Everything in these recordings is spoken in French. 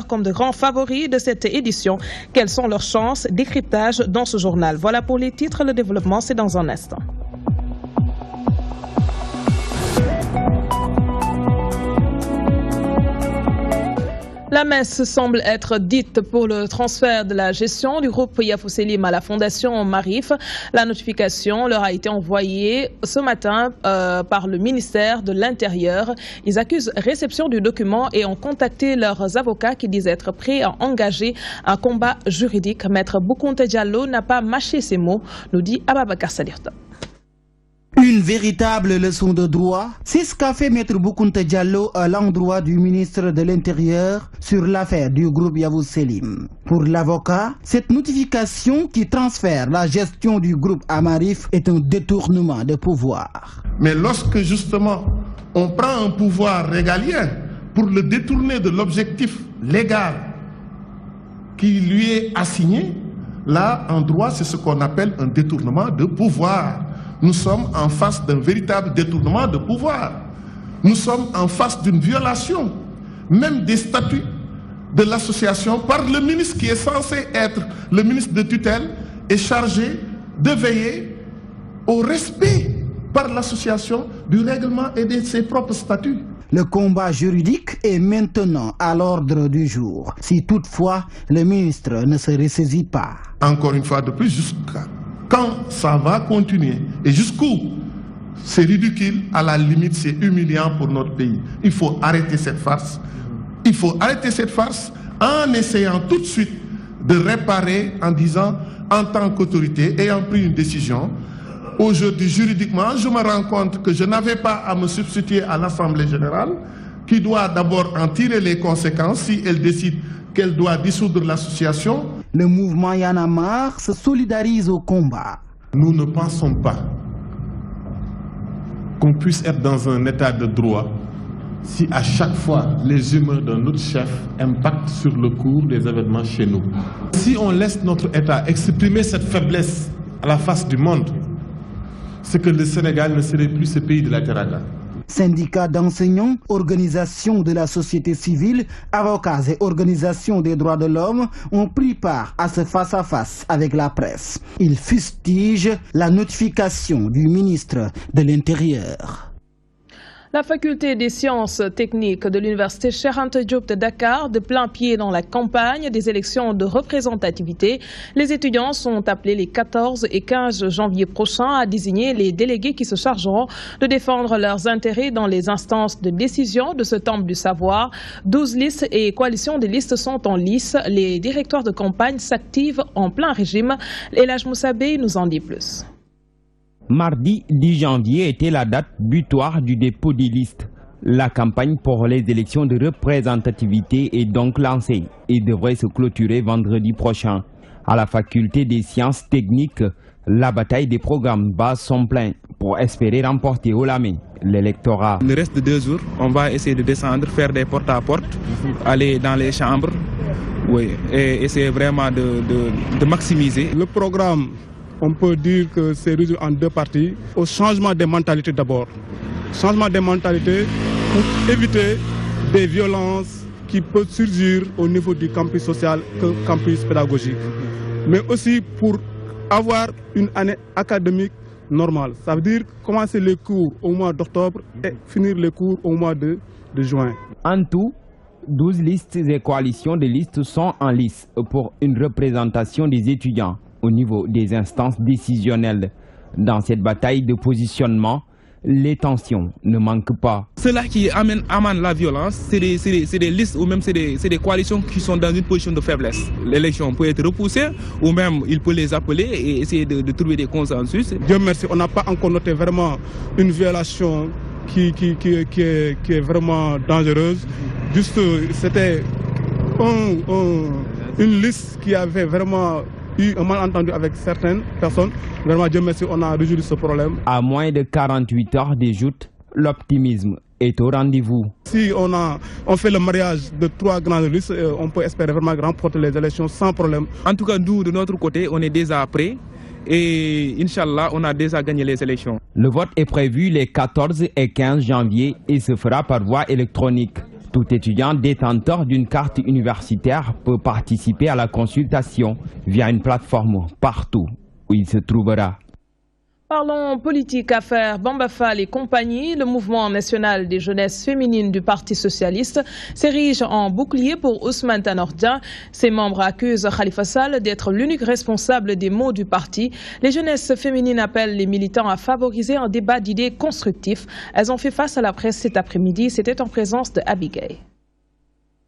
comme de grands favoris de cette édition. Quelles sont leurs chances? Décryptage dans ce journal. Voilà pour les titres, le développement c'est dans un instant. La messe semble être dite pour le transfert de la gestion du groupe Yafou Selim à la fondation Marif. La notification leur a été envoyée ce matin par le ministère de l'Intérieur. Ils accusent réception du document et ont contacté leurs avocats qui disent être prêts à engager un combat juridique. Maître Boukounta Diallo n'a pas mâché ses mots, nous dit Ababakar Sadirta. Une véritable leçon de droit, c'est ce qu'a fait Maître Boukounta Diallo à l'endroit du ministre de l'Intérieur sur l'affaire du groupe Yafou Selim. Pour l'avocat, cette notification qui transfère la gestion du groupe à Marif est un détournement de pouvoir. Mais lorsque justement on prend un pouvoir régalien pour le détourner de l'objectif légal qui lui est assigné, là en droit c'est ce qu'on appelle un détournement de pouvoir. Nous sommes en face d'un véritable détournement de pouvoir. Nous sommes en face d'une violation, même des statuts de l'association par le ministre qui est censé être le ministre de tutelle et chargé de veiller au respect par l'association du règlement et de ses propres statuts. Le combat juridique est maintenant à l'ordre du jour, si toutefois le ministre ne se ressaisit pas. Encore une fois de plus, jusqu'à quand ça va continuer et jusqu'où? C'est ridicule, à la limite c'est humiliant pour notre pays. Il faut arrêter cette farce. Il faut arrêter cette farce en essayant tout de suite de réparer en disant, en tant qu'autorité ayant pris une décision, aujourd'hui juridiquement je me rends compte que je n'avais pas à me substituer à l'Assemblée générale qui doit d'abord en tirer les conséquences si elle décide qu'elle doit dissoudre l'association. Le mouvement Y en a marre se solidarise au combat. Nous ne pensons pas qu'on puisse être dans un état de droit si à chaque fois les humeurs d'un autre chef impactent sur le cours des événements chez nous. Si on laisse notre État exprimer cette faiblesse à la face du monde, c'est que le Sénégal ne serait plus ce pays de la Teranga. Syndicats d'enseignants, organisations de la société civile, avocats et organisations des droits de l'homme ont pris part à ce face-à-face avec la presse. Ils fustigent la notification du ministre de l'Intérieur. La faculté des sciences techniques de l'université Cheikh Anta Diop de Dakar, de plein pied dans la campagne des élections de représentativité. Les étudiants sont appelés les 14 et 15 janvier prochains à désigner les délégués qui se chargeront de défendre leurs intérêts dans les instances de décision de ce temple du savoir. 12 listes et coalitions de listes sont en lice. Les directeurs de campagne s'activent en plein régime. Elhaj Moussabé nous en dit plus. Mardi 10 janvier était la date butoir du dépôt des listes. La campagne pour les élections de représentativité est donc lancée et devrait se clôturer vendredi prochain. À la faculté des sciences techniques, la bataille des programmes bas sont pleins pour espérer remporter haut la main l'électorat. Il reste 2 jours, on va essayer de descendre, faire des porte-à-porte, aller dans les chambres, et essayer vraiment de maximiser. Le programme, on peut dire que c'est résolu en 2 parties. Au changement des mentalités d'abord. Changement des mentalités pour éviter des violences qui peuvent surgir au niveau du campus social que campus pédagogique. Mais aussi pour avoir une année académique normale. Ça veut dire commencer les cours au mois d'octobre et finir les cours au mois de juin. En tout, 12 listes et coalitions de listes sont en lice pour une représentation des étudiants au niveau des instances décisionnelles. Dans cette bataille de positionnement, les tensions ne manquent pas. Cela qui amène la violence, c'est des listes ou même c'est des coalitions qui sont dans une position de faiblesse. L'élection peut être repoussée ou même il peut les appeler et essayer de trouver des consensus. Dieu merci, on n'a pas encore noté vraiment une violation qui est vraiment dangereuse. Juste, c'était une liste qui avait vraiment eu un malentendu avec certaines personnes. Vraiment, Dieu merci, on a résolu ce problème. À moins de 48 heures des joutes, l'optimisme est au rendez-vous. Si on fait le mariage de 3 grandes listes, on peut espérer vraiment remporter les élections sans problème. En tout cas, nous, de notre côté, on est déjà prêts et Inch'Allah, on a déjà gagné les élections. Le vote est prévu les 14 et 15 janvier et se fera par voie électronique. Tout étudiant détenteur d'une carte universitaire peut participer à la consultation via une plateforme partout où il se trouvera. Parlons politique, affaires Bamba Fall et compagnie. Le mouvement national des jeunesses féminines du Parti socialiste s'érige en bouclier pour Ousmane Tanor Dieng. Ses membres accusent Khalifa Sall d'être l'unique responsable des maux du parti. Les jeunesses féminines appellent les militants à favoriser un débat d'idées constructif. Elles ont fait face à la presse cet après-midi. C'était en présence de Abigail.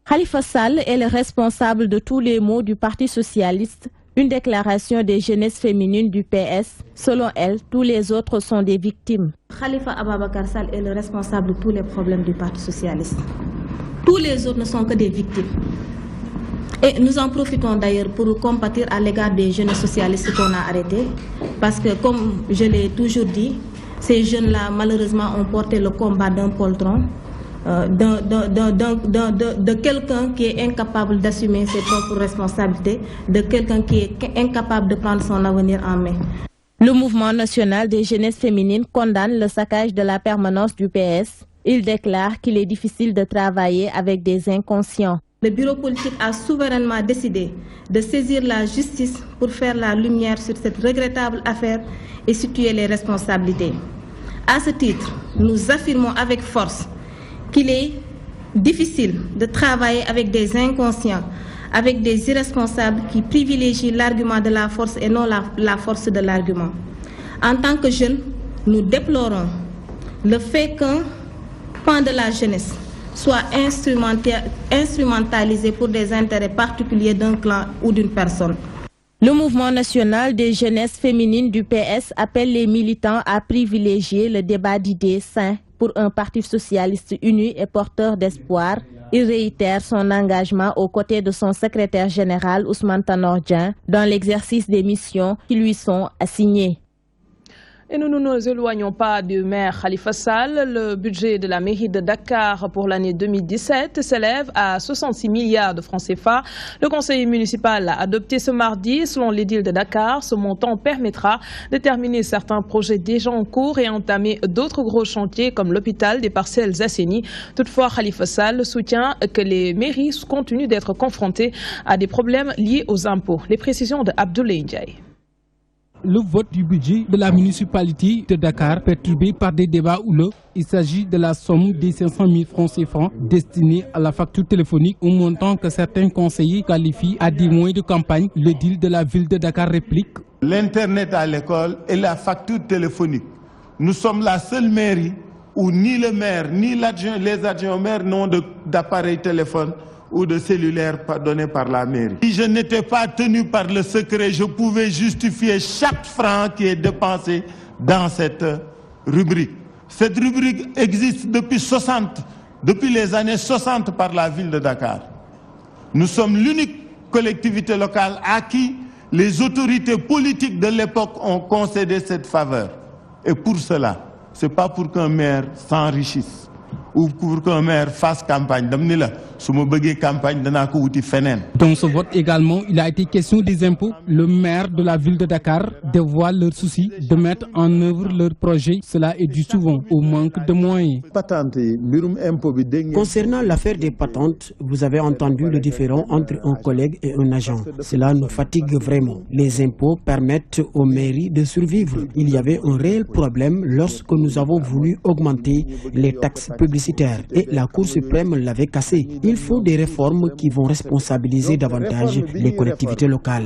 Khalifa Sall est le responsable de tous les maux du Parti socialiste. Une déclaration des jeunesses féminines du PS. Selon elle, tous les autres sont des victimes. Khalifa Ababakar Sall est le responsable de tous les problèmes du Parti socialiste. Tous les autres ne sont que des victimes. Et nous en profitons d'ailleurs pour compatir à l'égard des jeunes socialistes qu'on a arrêtés. Parce que comme je l'ai toujours dit, ces jeunes-là malheureusement ont porté le combat d'un poltron. De quelqu'un qui est incapable d'assumer ses propres responsabilités, de quelqu'un qui est incapable de prendre son avenir en main. Le mouvement national des jeunesses féminines condamne le saccage de la permanence du PS. Il déclare qu'il est difficile de travailler avec des inconscients. Le bureau politique a souverainement décidé de saisir la justice pour faire la lumière sur cette regrettable affaire et situer les responsabilités. À ce titre, nous affirmons avec force qu'il est difficile de travailler avec des inconscients, avec des irresponsables qui privilégient l'argument de la force et non la force de l'argument. En tant que jeunes, nous déplorons le fait qu'un pan de la jeunesse soit instrumentalisé pour des intérêts particuliers d'un clan ou d'une personne. Le mouvement national des jeunesses féminines du PS appelle les militants à privilégier le débat d'idées sain pour un parti socialiste uni et porteur d'espoir. Il réitère son engagement aux côtés de son secrétaire général Ousmane Tanor Dieng dans l'exercice des missions qui lui sont assignées. Et nous ne nous éloignons pas du maire Khalifa Sall. Le budget de la mairie de Dakar pour l'année 2017 s'élève à 66 milliards de francs CFA. Le conseil municipal a adopté ce mardi. Selon l'édile de Dakar, ce montant permettra de terminer certains projets déjà en cours et entamer d'autres gros chantiers comme l'hôpital des Parcelles Assainies. Toutefois, Khalifa Sall soutient que les mairies continuent d'être confrontées à des problèmes liés aux impôts. Les précisions de Abdoulaye Ndiaye. Le vote du budget de la municipalité de Dakar perturbé par des débats houleux. Il s'agit de la somme des 500 000 francs CFA destinée à la facture téléphonique, au montant que certains conseillers qualifient à des moyens de campagne. Le deal de la ville de Dakar réplique. L'Internet à l'école et la facture téléphonique. Nous sommes la seule mairie où ni le maire, ni les adjoints au maire n'ont d'appareil téléphone ou de cellulaire donné par la mairie. Si je n'étais pas tenu par le secret, je pouvais justifier chaque franc qui est dépensé dans cette rubrique. Cette rubrique existe depuis les années 60 par la ville de Dakar. Nous sommes l'unique collectivité locale à qui les autorités politiques de l'époque ont concédé cette faveur. Et pour cela, ce n'est pas pour qu'un maire s'enrichisse ou pour qu'un maire fasse campagne. Dans ce vote également, il a été question des impôts. Le maire de la ville de Dakar dévoile leur souci de mettre en œuvre leur projet. Cela est dû souvent au manque de moyens. Concernant l'affaire des patentes, vous avez entendu le différend entre un collègue et un agent. Cela nous fatigue vraiment. Les impôts permettent aux mairies de survivre. Il y avait un réel problème lorsque nous avons voulu augmenter les taxes publicitaires et la Cour suprême l'avait cassé. Il faut des réformes qui vont responsabiliser davantage les collectivités locales.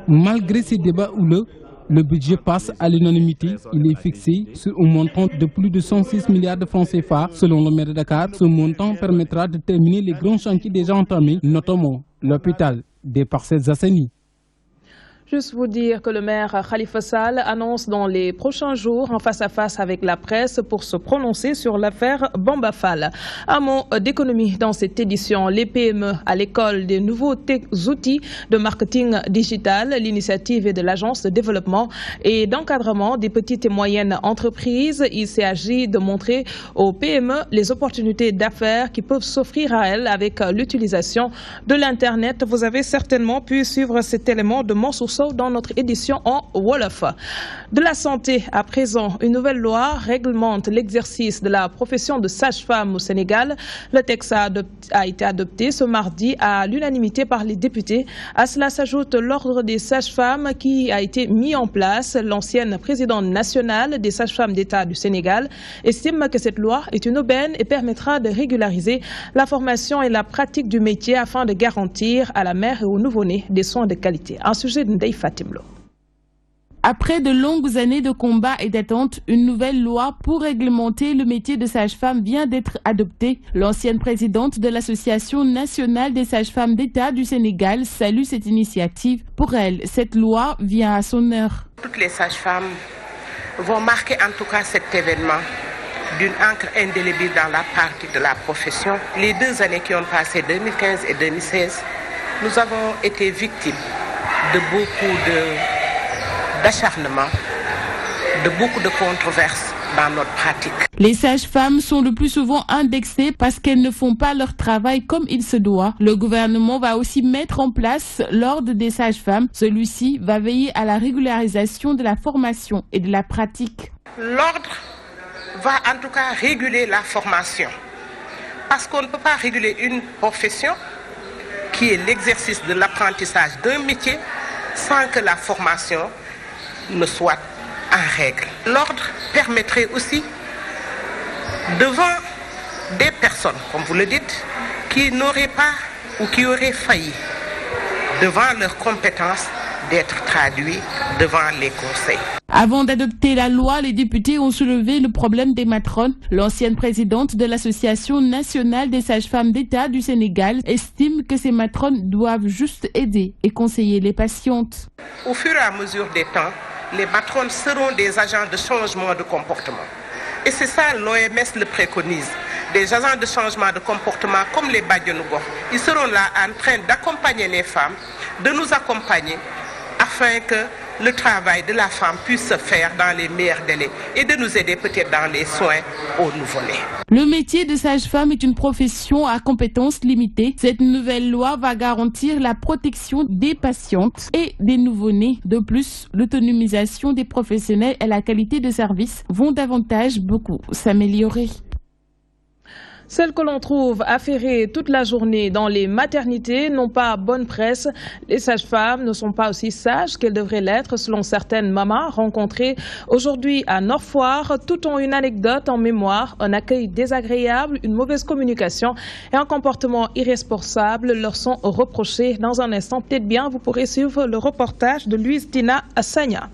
Malgré ces débats houleux, le budget passe à l'unanimité. Il est fixé sur un montant de plus de 106 milliards de francs CFA. Selon le maire de Dakar, ce montant permettra de terminer les grands chantiers déjà entamés, notamment l'hôpital des Parcelles Assainies. Juste vous dire que le maire Khalifa Sall annonce dans les prochains jours un face-à-face avec la presse pour se prononcer sur l'affaire Bamba Fall. Un mot d'économie dans cette édition. Les PME à l'école des nouveaux outils de marketing digital. L'initiative est de l'Agence de développement et d'encadrement des petites et moyennes entreprises. Il s'agit de montrer aux PME les opportunités d'affaires qui peuvent s'offrir à elles avec l'utilisation de l'Internet. Vous avez certainement pu suivre cet élément de mon source Sow dans notre édition en Wolof. De la santé à présent, une nouvelle loi réglemente l'exercice de la profession de sage-femme au Sénégal. Le texte a été adopté ce mardi à l'unanimité par les députés. À cela s'ajoute l'ordre des sages-femmes qui a été mis en place. L'ancienne présidente nationale des sages-femmes d'État du Sénégal estime que cette loi est une aubaine et permettra de régulariser la formation et la pratique du métier afin de garantir à la mère et au nouveau-né des soins de qualité. Un sujet de Ndeye Fatimlo. Après de longues années de combats et d'attentes, une nouvelle loi pour réglementer le métier de sage-femme vient d'être adoptée. L'ancienne présidente de l'Association nationale des sages-femmes d'État du Sénégal salue cette initiative. Pour elle, cette loi vient à son heure. Toutes les sages-femmes vont marquer en tout cas cet événement d'une encre indélébile dans la pratique de la profession. Les 2 années qui ont passé, 2015 et 2016, nous avons été victimes de beaucoup d'acharnement, de beaucoup de controverses dans notre pratique. Les sages-femmes sont le plus souvent indexées parce qu'elles ne font pas leur travail comme il se doit. Le gouvernement va aussi mettre en place l'ordre des sages-femmes. Celui-ci va veiller à la régularisation de la formation et de la pratique. L'ordre va en tout cas réguler la formation. Parce qu'on ne peut pas réguler une profession qui est l'exercice de l'apprentissage d'un métier sans que la formation ne soit en règle. L'ordre permettrait aussi, devant des personnes, comme vous le dites, qui n'auraient pas ou qui auraient failli, devant leurs compétences, d'être traduits devant les conseils. Avant d'adopter la loi, les députés ont soulevé le problème des matrones. L'ancienne présidente de l'Association nationale des sages-femmes d'État du Sénégal estime que ces matrones doivent juste aider et conseiller les patientes. Au fur et à mesure des temps, les matrones seront des agents de changement de comportement. Et c'est ça, l'OMS le préconise. Des agents de changement de comportement comme les Badjonougo. Ils seront là en train d'accompagner les femmes, de nous accompagner afin que le travail de la femme puisse se faire dans les meilleurs délais et de nous aider peut-être dans les soins aux nouveau-nés. Le métier de sage-femme est une profession à compétences limitées. Cette nouvelle loi va garantir la protection des patientes et des nouveau-nés. De plus, l'autonomisation des professionnels et la qualité de service vont davantage beaucoup s'améliorer. Celles que l'on trouve affairées toute la journée dans les maternités n'ont pas bonne presse. Les sages-femmes ne sont pas aussi sages qu'elles devraient l'être selon certaines mamans rencontrées aujourd'hui à Nord-Foire. Toutes ont une anecdote en mémoire, un accueil désagréable, une mauvaise communication et un comportement irresponsable leur sont reprochés. Dans un instant, peut-être bien, vous pourrez suivre le reportage de Louise Tina Assagna.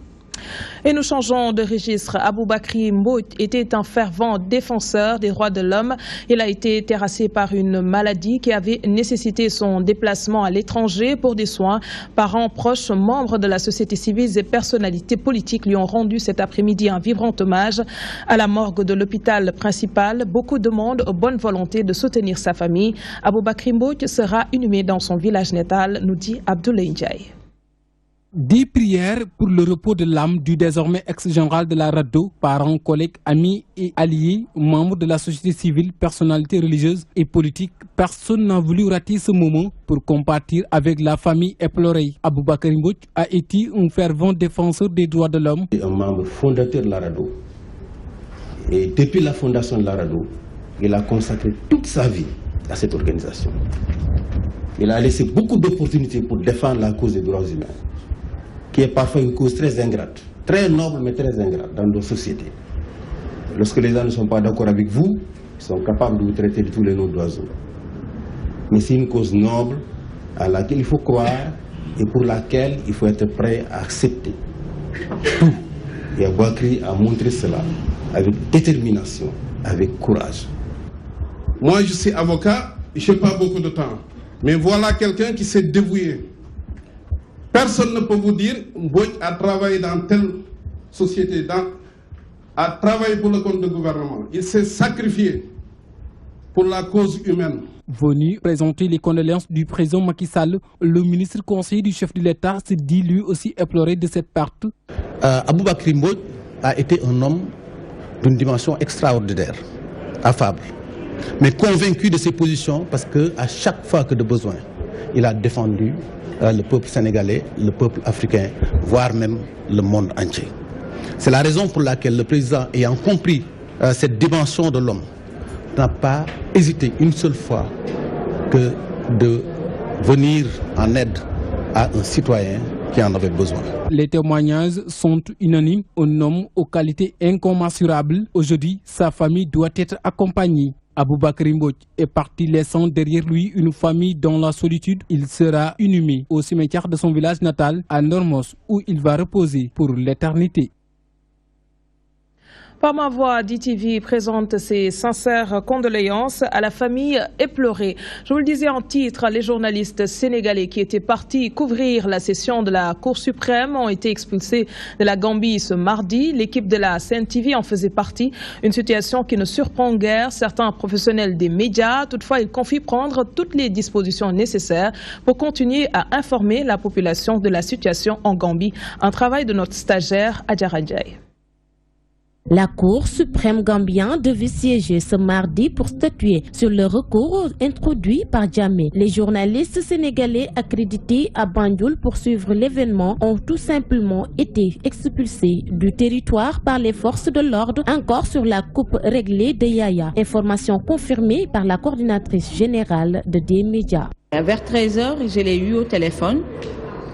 Et nous changeons de registre. Aboubakry Mbodj était un fervent défenseur des droits de l'homme. Il a été terrassé par une maladie qui avait nécessité son déplacement à l'étranger pour des soins. Parents, proches, membres de la société civile et personnalités politiques lui ont rendu cet après-midi un vibrant hommage. À la morgue de l'hôpital principal, beaucoup demandent bonne volonté de soutenir sa famille. Aboubakry Mbodj sera inhumé dans son village natal, nous dit Abdoulaye Ndiaye. Des prières pour le repos de l'âme du désormais ex-général de la RADDHO, parents, collègues, amis et alliés, membres de la société civile, personnalités religieuses et politiques. Personne n'a voulu rater ce moment pour compatir avec la famille éplorée. Aboubakry Mbodj a été un fervent défenseur des droits de l'homme. Un membre fondateur de la RADDHO. Et depuis la fondation de la RADDHO, il a consacré toute sa vie à cette organisation. Il a laissé beaucoup d'opportunités pour défendre la cause des droits humains, qui est parfois une cause très ingrate, très noble mais très ingrate dans nos sociétés. Lorsque les gens ne sont pas d'accord avec vous, ils sont capables de vous traiter de tous les noms d'oiseaux. Mais c'est une cause noble à laquelle il faut croire et pour laquelle il faut être prêt à accepter tout. Et Aboubakry a montré cela avec détermination, avec courage. Moi je suis avocat, je n'ai pas beaucoup de temps, mais voilà quelqu'un qui s'est dévoué. Personne ne peut vous dire Mbodj a travaillé dans telle société, a travaillé pour le compte du gouvernement. Il s'est sacrifié pour la cause humaine. Venu présenter les condoléances du président Macky Sall, le ministre conseiller du chef de l'État s'est dit lui aussi éploré de cette perte. Aboubakry Mbodj a été un homme d'une dimension extraordinaire, affable, mais convaincu de ses positions parce qu'à chaque fois que de besoin, il a défendu le peuple sénégalais, le peuple africain, voire même le monde entier. C'est la raison pour laquelle le président, ayant compris cette dimension de l'homme, n'a pas hésité une seule fois que de venir en aide à un citoyen qui en avait besoin. Les témoignages sont unanimes. Un homme aux qualités incommensurables. Aujourd'hui, sa famille doit être accompagnée. Aboubakar Mbodj est parti laissant derrière lui une famille dans la solitude. Il sera inhumé au cimetière de son village natal à Normos où il va reposer pour l'éternité. Par ma voix, DTV présente ses sincères condoléances à la famille éplorée. Je vous le disais en titre, les journalistes sénégalais qui étaient partis couvrir la session de la Cour suprême ont été expulsés de la Gambie ce mardi. L'équipe de la CNTV en faisait partie. Une situation qui ne surprend guère certains professionnels des médias. Toutefois, ils confient prendre toutes les dispositions nécessaires pour continuer à informer la population de la situation en Gambie. Un travail de notre stagiaire Adjara Djaye. La Cour suprême gambienne devait siéger ce mardi pour statuer sur le recours introduit par Jammeh. Les journalistes sénégalais accrédités à Banjul pour suivre l'événement ont tout simplement été expulsés du territoire par les forces de l'ordre, encore sur la coupe réglée de Yaya. Information confirmée par la coordinatrice générale de D-Média. Vers 13h, je l'ai eu au téléphone.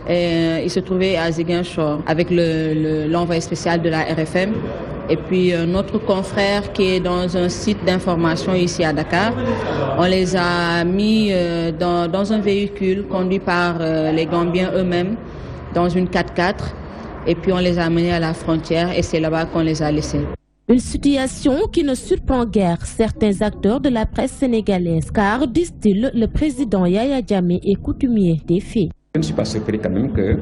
Il se trouvait à Ziguinchor avec l'envoyé spécial de la RFM. Et puis notre confrère qui est dans un site d'information ici à Dakar. On les a mis dans un véhicule conduit par les Gambiens eux-mêmes, dans une 4x4. Et puis on les a amenés à la frontière et c'est là-bas qu'on les a laissés. Une situation qui ne surprend guère certains acteurs de la presse sénégalaise, car, disent-ils, le président Yaya Jammeh est coutumier des faits. Je ne suis pas surpris quand même que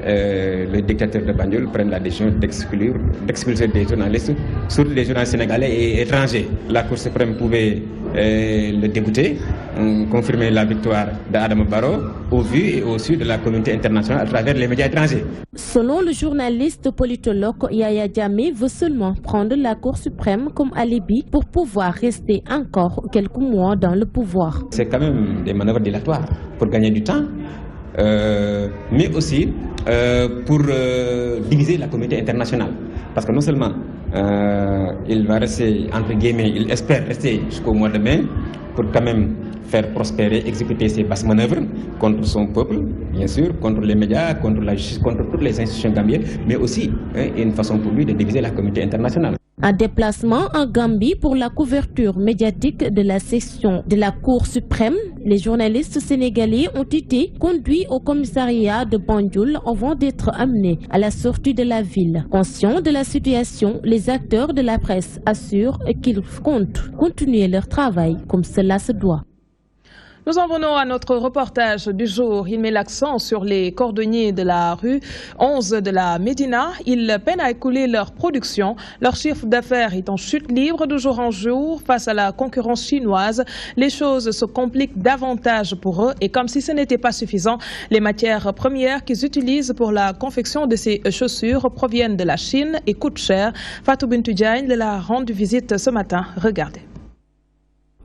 le dictateur de Banjul prenne la décision d'expulser des journalistes, surtout les journalistes sénégalais et étrangers. La Cour suprême pouvait le débuter, confirmer la victoire d'Adama Barrow au vu et au su de la communauté internationale à travers les médias étrangers. Selon le journaliste politologue Yaya Jammeh, veut seulement prendre la Cour suprême comme alibi pour pouvoir rester encore quelques mois dans le pouvoir. C'est quand même des manœuvres dilatoires pour gagner du temps. Mais aussi pour diviser la communauté internationale. Parce que non seulement il va rester, entre guillemets, il espère rester jusqu'au mois de mai pour quand même faire prospérer, exécuter ses basses manœuvres contre son peuple, bien sûr, contre les médias, contre la justice, contre toutes les institutions gambiennes, mais aussi une façon pour lui de diviser la communauté internationale. Un déplacement en Gambie pour la couverture médiatique de la session de la Cour suprême, les journalistes sénégalais ont été conduits au commissariat de Banjul avant d'être amenés à la sortie de la ville. Conscients de la situation, les acteurs de la presse assurent qu'ils comptent continuer leur travail comme cela se doit. Nous en venons à notre reportage du jour. Il met l'accent sur les cordonniers de la rue 11 de la Médina. Ils peinent à écouler leur production. Leur chiffre d'affaires est en chute libre de jour en jour face à la concurrence chinoise. Les choses se compliquent davantage pour eux et comme si ce n'était pas suffisant, les matières premières qu'ils utilisent pour la confection de ces chaussures proviennent de la Chine et coûtent cher. Fatou Bintou Diagne leur a rendu visite ce matin. Regardez.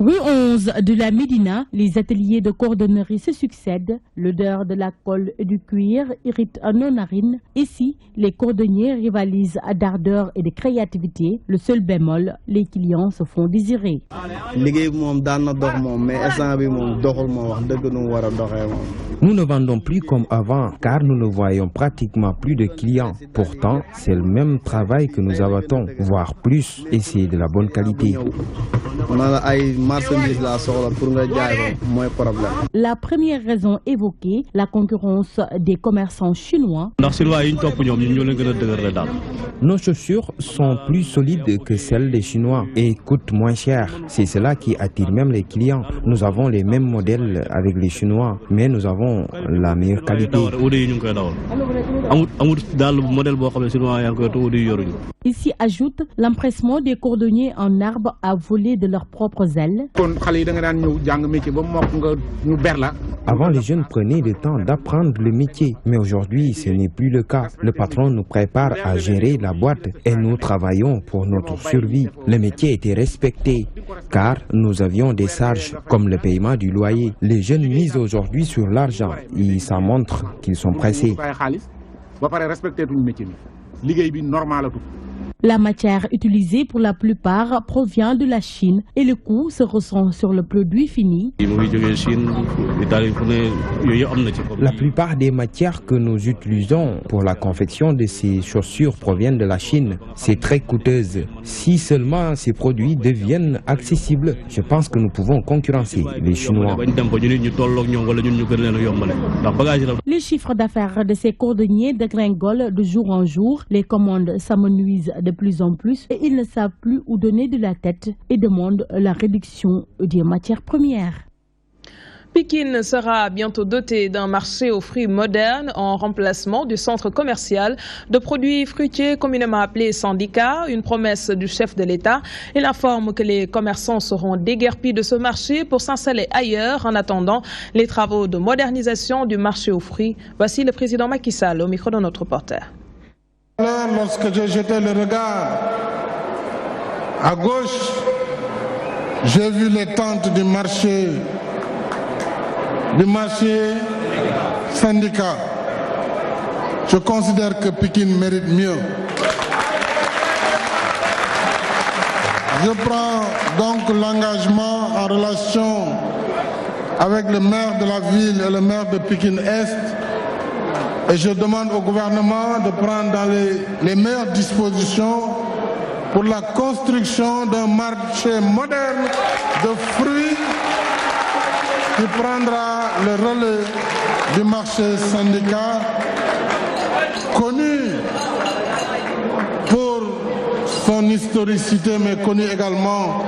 Rue 11 de la Médina, les ateliers de cordonnerie se succèdent. L'odeur de la colle et du cuir irrite nos narines. Ici, les cordonniers rivalisent d'ardeur et de créativité. Le seul bémol, les clients se font désirer. Nous ne vendons plus comme avant, car nous ne voyons pratiquement plus de clients. Pourtant, c'est le même travail que nous abattons, voire plus, et c'est de la bonne qualité. La première raison évoquée, la concurrence des commerçants chinois. Nos chaussures sont plus solides que celles des Chinois et coûtent moins cher. C'est cela qui attire même les clients. Nous avons les mêmes modèles avec les Chinois, mais nous avons la meilleure qualité. Ici ajoute l'empressement des cordonniers en arbre à voler de leurs propres ailes. professionnels. Avant, les jeunes prenaient le temps d'apprendre le métier, mais aujourd'hui, ce n'est plus le cas. Le patron nous prépare à gérer la boîte et nous travaillons pour notre survie. Le métier était respecté, car nous avions des charges comme le paiement du loyer. Les jeunes misent aujourd'hui sur l'argent et ça montre qu'ils sont pressés. La matière utilisée pour la plupart provient de la Chine et le coût se ressent sur le produit fini. La plupart des matières que nous utilisons pour la confection de ces chaussures proviennent de la Chine. C'est très coûteuse. Si seulement ces produits deviennent accessibles, je pense que nous pouvons concurrencer les Chinois. Les chiffres d'affaires de ces cordonniers dégringolent de jour en jour. Les commandes s'amenuisent de plus en plus et ils ne savent plus où donner de la tête et demandent la réduction des matières premières. Pikine sera bientôt doté d'un marché aux fruits modernes en remplacement du centre commercial de produits fruitiers communément appelé syndicat, une promesse du chef de l'État. Il informe que les commerçants seront déguerpis de ce marché pour s'installer ailleurs en attendant les travaux de modernisation du marché aux fruits. Voici le président Macky Sall au micro de notre reporter. Lorsque j'ai jeté le regard à gauche, j'ai vu les tentes du marché syndicat. Je considère que Pikine mérite mieux. Je prends donc l'engagement en relation avec le maire de la ville et le maire de Pikine-Est. Et je demande au gouvernement de prendre dans les meilleures dispositions pour la construction d'un marché moderne de fruits qui prendra le relais du marché syndicat, connu pour son historicité mais connu également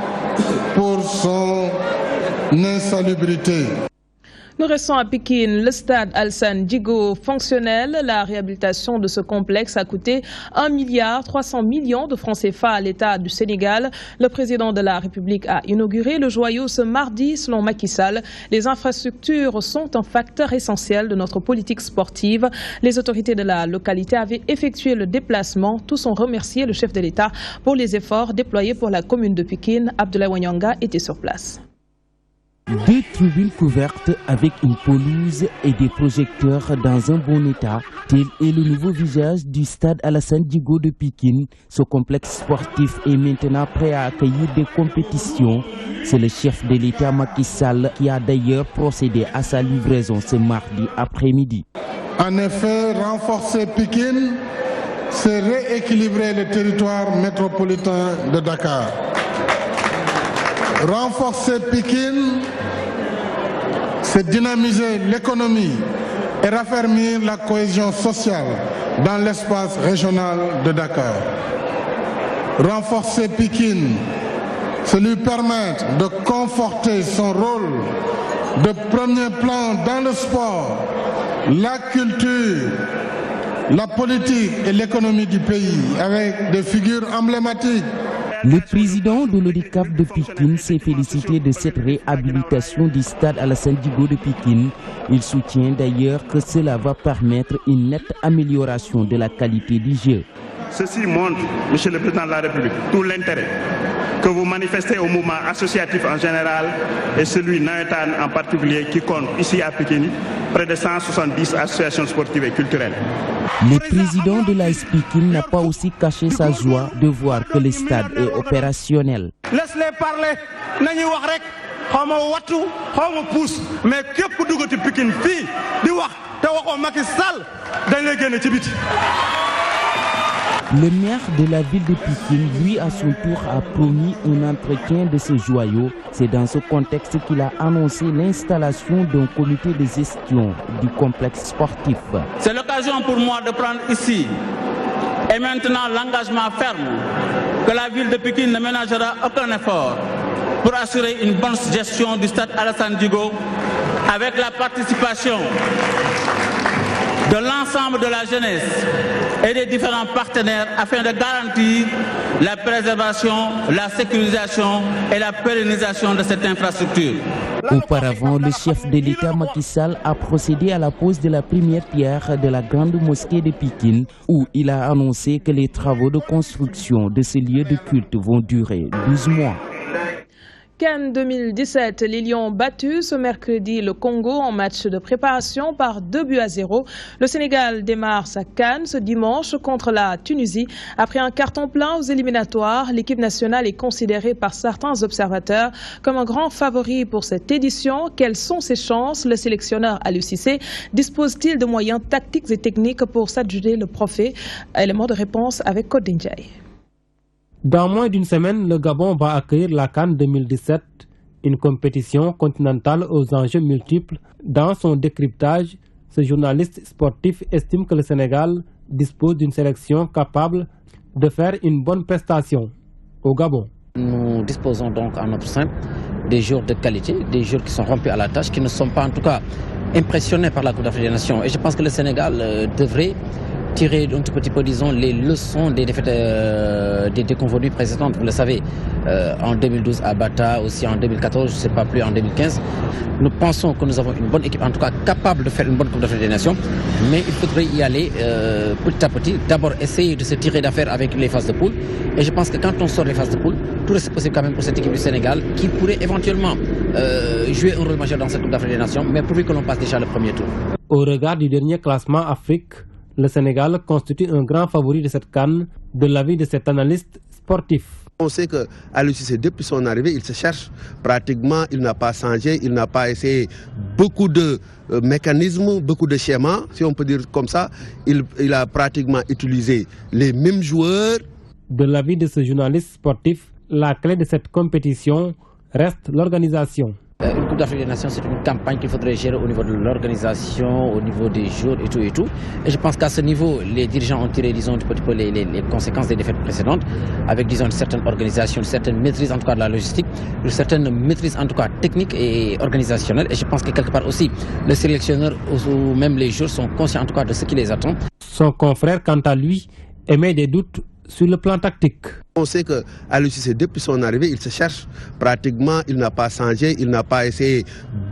pour son insalubrité. Nous restons à Pikine. Le stade Alassane Djigo fonctionnel. La réhabilitation de ce complexe a coûté 1,3 milliard de francs CFA à l'État du Sénégal. Le président de la République a inauguré le joyau ce mardi. Selon Macky Sall, les infrastructures sont un facteur essentiel de notre politique sportive. Les autorités de la localité avaient effectué le déplacement. Tous ont remercié le chef de l'État pour les efforts déployés pour la commune de Pikine. Abdoulaye Wanyanga était sur place. 2 tribunes couvertes avec une pelouse et des projecteurs dans un bon état. Tel est le nouveau visage du stade Alassane Djigo de Pikine. Ce complexe sportif est maintenant prêt à accueillir des compétitions. C'est le chef de l'État Macky Sall qui a d'ailleurs procédé à sa livraison ce mardi après-midi. En effet, renforcer Pikine, c'est rééquilibrer le territoire métropolitain de Dakar. Renforcer Pikine, c'est dynamiser l'économie et raffermir la cohésion sociale dans l'espace régional de Dakar. Renforcer Pikine, c'est lui permettre de conforter son rôle de premier plan dans le sport, la culture, la politique et l'économie du pays avec des figures emblématiques. Le président de l'ODCAV de Pikine s'est félicité de cette réhabilitation du stade Alassane Djigo de Pikine. Il soutient d'ailleurs que cela va permettre une nette amélioration de la qualité du jeu. Ceci montre, Monsieur le Président de la République, tout l'intérêt que vous manifestez au mouvement associatif en général et celui Naetan en particulier qui compte ici à Pikine près de 170 associations sportives et culturelles. Le président de l'AS Pikine n'a pas aussi caché sa joie de voir que le stade est opérationnel. Laisse-les parler, nañu wax rek xawma wattu xawma pousse mais képp ku dugati Pikine fii di wax te waxoo Macky Sall dañ lay génne ci biti. Le maire de la ville de Pikine, lui à son tour, a promis un entretien de ce joyau. C'est dans ce contexte qu'il a annoncé l'installation d'un comité de gestion du complexe sportif. C'est l'occasion pour moi de prendre ici et maintenant l'engagement ferme que la ville de Pikine ne ménagera aucun effort pour assurer une bonne gestion du stade Alassane Djigo avec la participation de l'ensemble de la jeunesse et des différents partenaires afin de garantir la préservation, la sécurisation et la pérennisation de cette infrastructure. Auparavant, le chef de l'État Macky Sall a procédé à la pose de la première pierre de la grande mosquée de Pikine, où il a annoncé que les travaux de construction de ce lieu de culte vont durer 12 mois. CAN 2017, les Lions battus ce mercredi le Congo en match de préparation par 2-0. Le Sénégal démarre sa CAN ce dimanche contre la Tunisie. Après un carton plein aux éliminatoires, l'équipe nationale est considérée par certains observateurs comme un grand favori pour cette édition. Quelles sont ses chances? Le sélectionneur Aliou Cissé dispose-t-il de moyens tactiques et techniques pour s'adjuger le trophée? Élément de réponse avec Code Ndiaye. Dans moins d'une semaine, le Gabon va accueillir la CAN 2017, une compétition continentale aux enjeux multiples. Dans son décryptage, ce journaliste sportif estime que le Sénégal dispose d'une sélection capable de faire une bonne prestation au Gabon. Nous disposons donc en notre sein des joueurs de qualité, des joueurs qui sont rompus à la tâche, qui ne sont pas en tout cas impressionnés par la Coupe d'Afrique des Nations. Et je pense que le Sénégal devrait tirer un tout petit peu, disons, les leçons des défaites des déconvenues précédentes. Vous le savez, en 2012 à Bata, aussi en 2014, je ne sais pas plus, en 2015. Nous pensons que nous avons une bonne équipe, en tout cas capable de faire une bonne Coupe d'Afrique des Nations, mais il faudrait y aller petit à petit. D'abord essayer de se tirer d'affaire avec les phases de poule. Et je pense que quand on sort les phases de poule, tout reste possible quand même pour cette équipe du Sénégal qui pourrait éventuellement jouer un rôle majeur dans cette Coupe d'Afrique des Nations, mais pourvu que l'on passe déjà le premier tour. Au regard du dernier classement Afrique, le Sénégal constitue un grand favori de cette CAN, de l'avis de cet analyste sportif. On sait que Aliou Cissé, depuis son arrivée, il se cherche. Pratiquement, il n'a pas changé, il n'a pas essayé beaucoup de mécanismes, beaucoup de schémas, si on peut dire comme ça. Il a pratiquement utilisé les mêmes joueurs. De l'avis de ce journaliste sportif, la clé de cette compétition reste l'organisation. Une Coupe d'Afrique des Nations, c'est une campagne qu'il faudrait gérer au niveau de l'organisation, au niveau des joueurs et tout et tout. Et je pense qu'à ce niveau, les dirigeants ont tiré, disons, un petit peu les conséquences des défaites précédentes, avec, disons, une certaine organisation, une certaine maîtrise en tout cas de la logistique, une certaine maîtrise en tout cas technique et organisationnelle. Et je pense que quelque part aussi, le sélectionneur ou même les joueurs sont conscients en tout cas de ce qui les attend. Son confrère, quant à lui, émet des doutes sur le plan tactique. On sait que Aliou Cissé, depuis son arrivée, il se cherche. Pratiquement, il n'a pas changé, il n'a pas essayé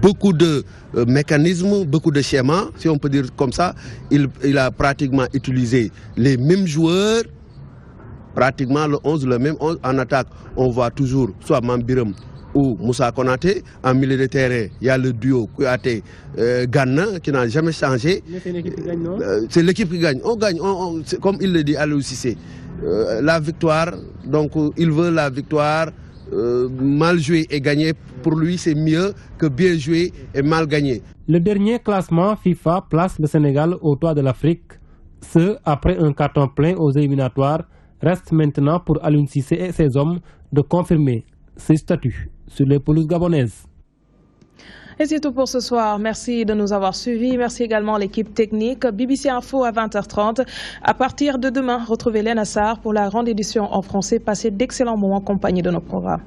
beaucoup de mécanismes, beaucoup de schémas, si on peut dire comme ça. Il a pratiquement utilisé les mêmes joueurs, pratiquement le 11, le même 11 en attaque. On voit toujours soit Mambiram ou Moussa Konaté. En milieu de terrain, il y a le duo Kouyaté-Gana qui n'a jamais changé. C'est l'équipe qui gagne, non? C'est l'équipe qui gagne. On gagne, comme il le dit Aliou Cissé. La victoire, donc il veut la victoire, mal jouer et gagner, pour lui c'est mieux que bien jouer et mal gagner. Le dernier classement FIFA place le Sénégal au toit de l'Afrique. Ce, après un carton plein aux éliminatoires, reste maintenant pour Aliou Cissé et ses hommes de confirmer ses statuts sur les pelouses gabonaises. Et c'est tout pour ce soir. Merci de nous avoir suivis. Merci également à l'équipe technique. BBC Info à 20h30. À partir de demain, retrouvez Léna Sarr pour la grande édition en français. Passez d'excellents moments en compagnie de nos programmes.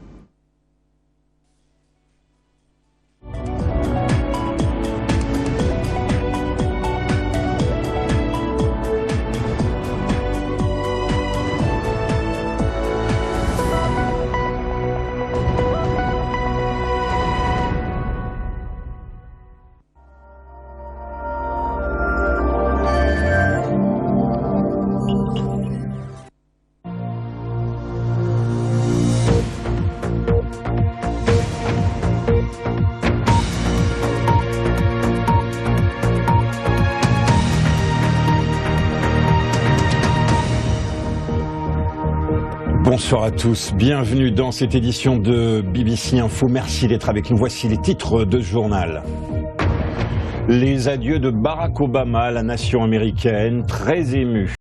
Bonsoir à tous, bienvenue dans cette édition de BBC Info. Merci d'être avec nous. Voici les titres de ce journal. Les adieux de Barack Obama à la nation américaine, très émue.